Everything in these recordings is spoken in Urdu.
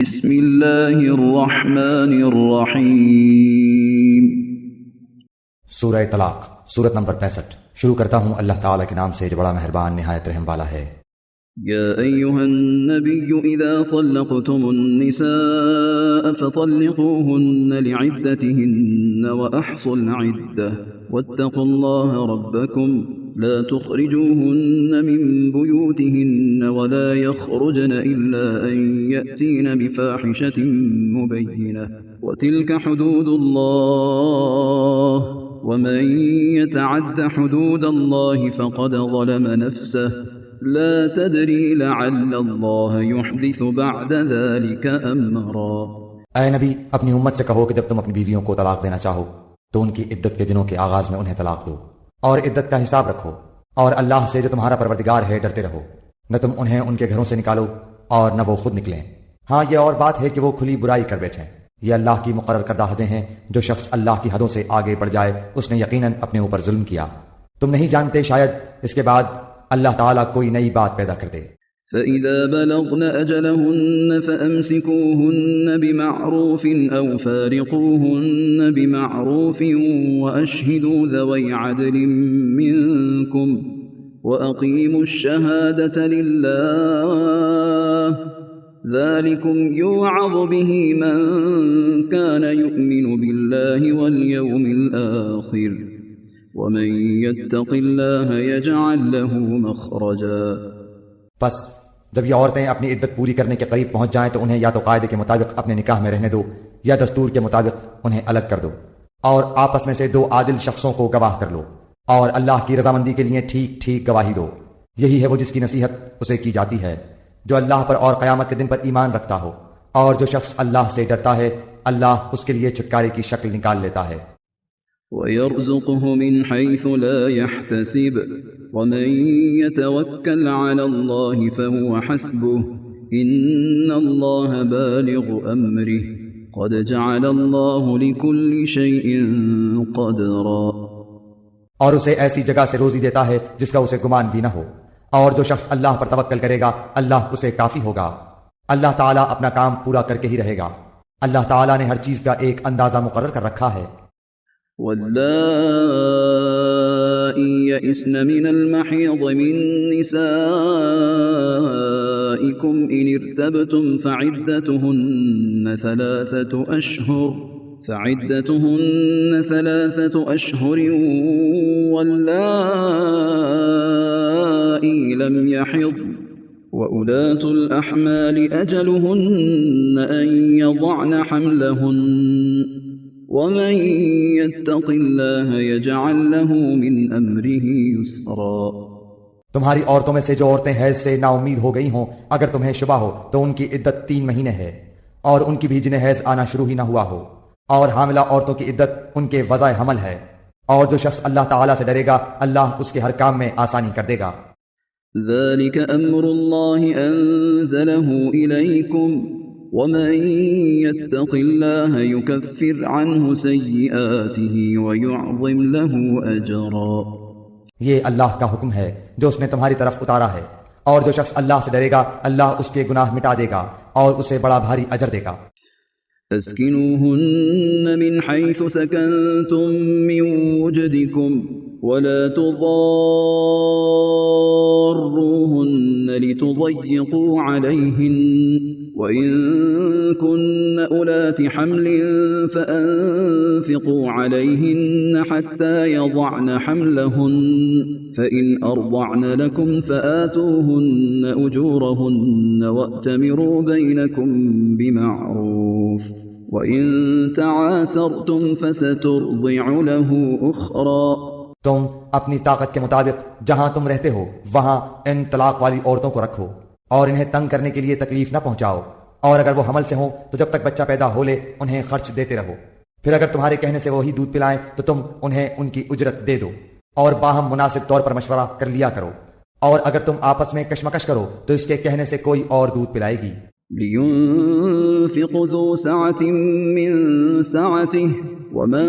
بسم اللہ الرحمن الرحیم۔ سورہ طلاق، سورت نمبر 65۔ شروع کرتا ہوں اللہ تعالیٰ کے نام سے جو بڑا مہربان نہایت رحم والا ہے۔ یا ایہا النبی اذا طلقتم النساء فطلقوهن لعدتهن واحصوا العدة واتقوا الله ربكم لا تخرجوهن من بيوتهن ولا يخرجن إلا أن يأتين بفاحشة مبينة وتلك حدود الله ومن يتعد حدود الله فقد ظلم نفسه لا تدري لعل الله يحدث بعد ذلك أمرا۔ اے نبی، اپنی امت سے کہو کہ جب تم اپنی بیویوں کو طلاق دینا چاہو تو ان کی عدت کے دنوں کے آغاز میں انہیں طلاق دو، اور عدت کا حساب رکھو، اور اللہ سے جو تمہارا پروردگار ہے ڈرتے رہو۔ نہ تم انہیں ان کے گھروں سے نکالو اور نہ وہ خود نکلیں۔ ہاں، یہ اور بات ہے کہ وہ کھلی برائی کر بیٹھیں۔ یہ اللہ کی مقرر کردہ حدیں ہیں۔ جو شخص اللہ کی حدوں سے آگے بڑھ جائے اس نے یقیناً اپنے اوپر ظلم کیا۔ تم نہیں جانتے شاید اس کے بعد اللہ تعالیٰ کوئی نئی بات پیدا کر دے۔ فَإِذَا بَلَغْنَ أَجَلَهُنَّ فَأَمْسِكُوهُنَّ بِمَعْرُوفٍ أَوْ فَارِقُوهُنَّ بِمَعْرُوفٍ وَأَشْهِدُوا ذَوَيْ عَدْلٍ مِّنكُمْ وَأَقِيمُوا الشَّهَادَةَ لِلَّهِ ذَلِكُمْ يُوعَظُ بِهِ مَن كَانَ يُؤْمِنُ بِاللَّهِ وَالْيَوْمِ الْآخِرِ وَمَن يَتَّقِ اللَّهَ يَجْعَل لَّهُ مَخْرَجًا۔ پس جب یہ عورتیں اپنی عدت پوری کرنے کے قریب پہنچ جائیں تو انہیں یا تو قاعدے کے مطابق اپنے نکاح میں رہنے دو یا دستور کے مطابق انہیں الگ کر دو، اور آپس میں سے دو عادل شخصوں کو گواہ کر لو، اور اللہ کی رضامندی کے لیے ٹھیک ٹھیک گواہی دو۔ یہی ہے وہ جس کی نصیحت اسے کی جاتی ہے جو اللہ پر اور قیامت کے دن پر ایمان رکھتا ہو، اور جو شخص اللہ سے ڈرتا ہے اللہ اس کے لیے چھٹکارے کی شکل نکال لیتا ہے۔ وَيَرْزُقْهُ مِنْ حَيْثُ لَا يَحْتَسِبُ وَمَنْ يَتَوَكَّلْ عَلَى اللَّهِ فَهُوَ حَسْبُهُ إِنَّ اللَّهَ بَالِغُ أَمْرِهِ قَدْ جَعَلَ اللَّهُ لِكُلِّ شَيْءٍ قَدْرًا۔ اور اسے ایسی جگہ سے روزی دیتا ہے جس کا اسے گمان بھی نہ ہو، اور جو شخص اللہ پر توکل کرے گا اللہ اسے کافی ہوگا۔ اللہ تعالیٰ اپنا کام پورا کر کے ہی رہے گا۔ اللہ تعالیٰ نے ہر چیز کا ایک اندازہ مقرر کر رکھا ہے۔ واللائي يئسن من المحيض من نسائكم إن ارتبتم فعدتهن ثلاثة أشهر واللائي لم يحضن وأولاة الأحمال أجلهن أن يضعن حملهن ومن يتق الله يجعل له من امره يسرا۔ تمہاری عورتوں میں سے جو عورتیں حیض سے نا امید ہو گئی ہوں اگر تمہیں شبہ ہو تو ان کی عدت 3 مہینے ہے، اور ان کی بھی جنہیں حیض آنا شروع ہی نہ ہوا ہو، اور حاملہ عورتوں کی عدت ان کے وضع حمل ہے۔ اور جو شخص اللہ تعالیٰ سے ڈرے گا اللہ اس کے ہر کام میں آسانی کر دے گا۔ ذلك امر الله انزله اليكم ومن يتق الله يكفر عنه سيئاته ويعظم له اجرا۔ یہ اللہ کا حکم ہے جو اس نے تمہاری طرف اتارا ہے، اور جو شخص اللہ سے ڈرے گا اللہ اس کے گناہ مٹا دے گا اور اسے بڑا بھاری اجر دے گا۔ اسكنوهن من حيث سكنتم من وجدكم ولا تضاروهن لتضيقوا عليهن وإن كن أولات حمل فأنفقوا عليهن حتى يضعن حملهن فإن أرضعن لكم فآتوهن أجورهن وأتمروا بينكم بمعروف وإن تعاسرتم فسترضع له أخرى۔ تم اپنی طاقت کے مطابق جہاں تم رہتے ہو وہاں ان طلاق والی عورتوں کو رکھو، اور انہیں تنگ کرنے کے لیے تکلیف نہ پہنچاؤ، اور اگر وہ حمل سے ہوں تو جب تک بچہ پیدا ہو لے انہیں خرچ دیتے رہو۔ پھر اگر تمہارے کہنے سے وہی دودھ پلائیں تو تم انہیں ان کی اجرت دے دو، اور باہم مناسب طور پر مشورہ کر لیا کرو، اور اگر تم آپس میں کشمکش کرو تو اس کے کہنے سے کوئی اور دودھ پلائے گی۔ لِيُنْفِقْ ذُو سَعَةٍ مِّن سَعَتِهِ ومن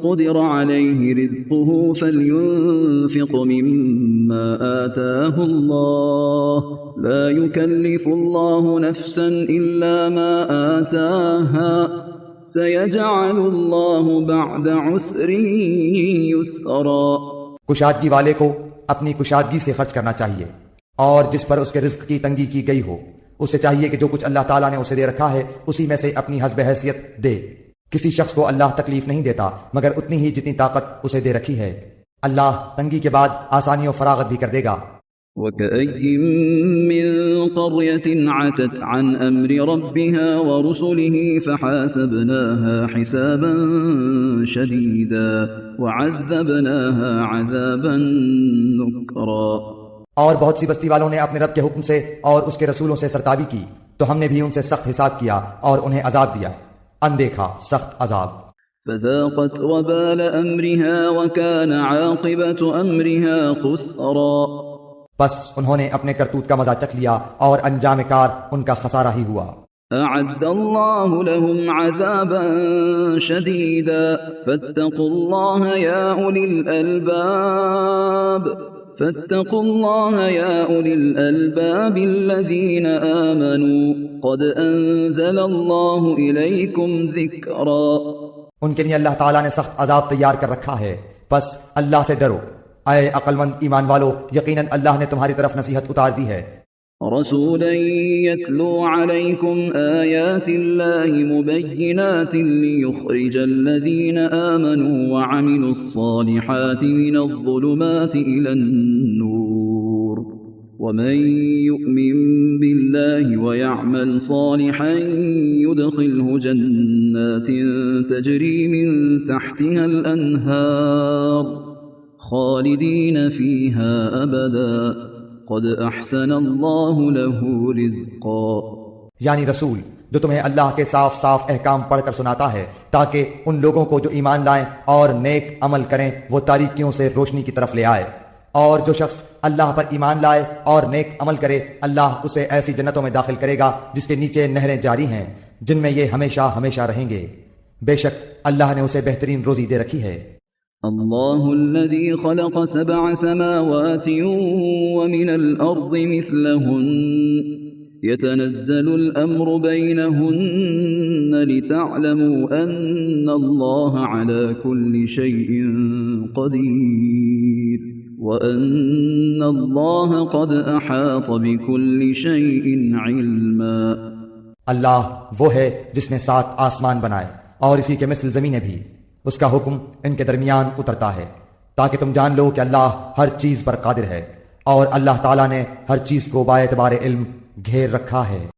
قدر عليه رزقه فلينفق مما آتاه الله لا يكلف الله نفسا إلا ما آتاها سيجعل الله بعد عسر يسرا۔ کشادگی والے کو اپنی کشادگی سے خرچ کرنا چاہیے، اور جس پر اس کے رزق کی تنگی کی گئی ہو اسے چاہیے کہ جو کچھ اللہ تعالیٰ نے اسے دے رکھا ہے اسی میں سے اپنی حسب حیثیت دے۔ کسی شخص کو اللہ تکلیف نہیں دیتا مگر اتنی ہی جتنی طاقت اسے دے رکھی ہے۔ اللہ تنگی کے بعد آسانی و فراغت بھی کر دے گا۔ وَكَأَيٍّ مِّن قَرْيَةٍ عَتَتْ عَنْ أَمْرِ رَبِّهَا وَرُسُلِهِ فَحَاسَبْنَاهَا حِسَابًا شَدِيدًا وَعَذَّبْنَاهَا عَذَابًا نُكْرًا۔ اور بہت سی بستی والوں نے اپنے رب کے حکم سے اور اس کے رسولوں سے سرتابی کی تو ہم نے بھی ان سے سخت حساب کیا اور انہیں عذاب دیا، اندیکھا سخت عذاب۔ فذاقت وبال أمرها وكان عاقبة أمرها خسرا۔ بس انہوں نے اپنے کرتوت کا مزہ چکھ لیا اور انجام کار ان کا خسارہ ہی ہوا۔ أعد الله لهم عذابا شديدا فاتقوا الله يا أولي الألباب الذين آمنوا قد أنزل الله إليكم ذكرا۔ ان کے لیے اللہ تعالیٰ نے سخت عذاب تیار کر رکھا ہے، بس اللہ سے ڈرو اے عقل مند ایمان والو، یقیناً اللہ نے تمہاری طرف نصیحت اتار دی ہے۔ رسولا يتلو عليكم آيات الله مبينات ليخرج الذين آمنوا وعملوا الصالحات من الظلمات إلى النور ومن يؤمن بالله ويعمل صالحا يدخله جنات تجري من تحتها الأنهار خالدين فيها أبدا قد احسن اللہ له رزقا۔ یعنی رسول جو تمہیں اللہ کے صاف صاف احکام پڑھ کر سناتا ہے تاکہ ان لوگوں کو جو ایمان لائیں اور نیک عمل کریں وہ تاریکیوں سے روشنی کی طرف لے آئے، اور جو شخص اللہ پر ایمان لائے اور نیک عمل کرے اللہ اسے ایسی جنتوں میں داخل کرے گا جس کے نیچے نہریں جاری ہیں، جن میں یہ ہمیشہ ہمیشہ رہیں گے۔ بے شک اللہ نے اسے بہترین روزی دے رکھی ہے۔ اللہ الذي خلق 7 سماوات ومن الأرض مثلهن يتنزل الأمر بينهن لتعلموا أن الله على كل شيء قدير وأن الله قد أحاط بكل شيء علما۔ اللہ وہ ہے جس نے 7 آسمان بنائے اور اسی کے مثل زمینیں بھی، اس کا حکم ان کے درمیان اترتا ہے تاکہ تم جان لو کہ اللہ ہر چیز پر قادر ہے، اور اللہ تعالیٰ نے ہر چیز کو با اعتبار علم گھیر رکھا ہے۔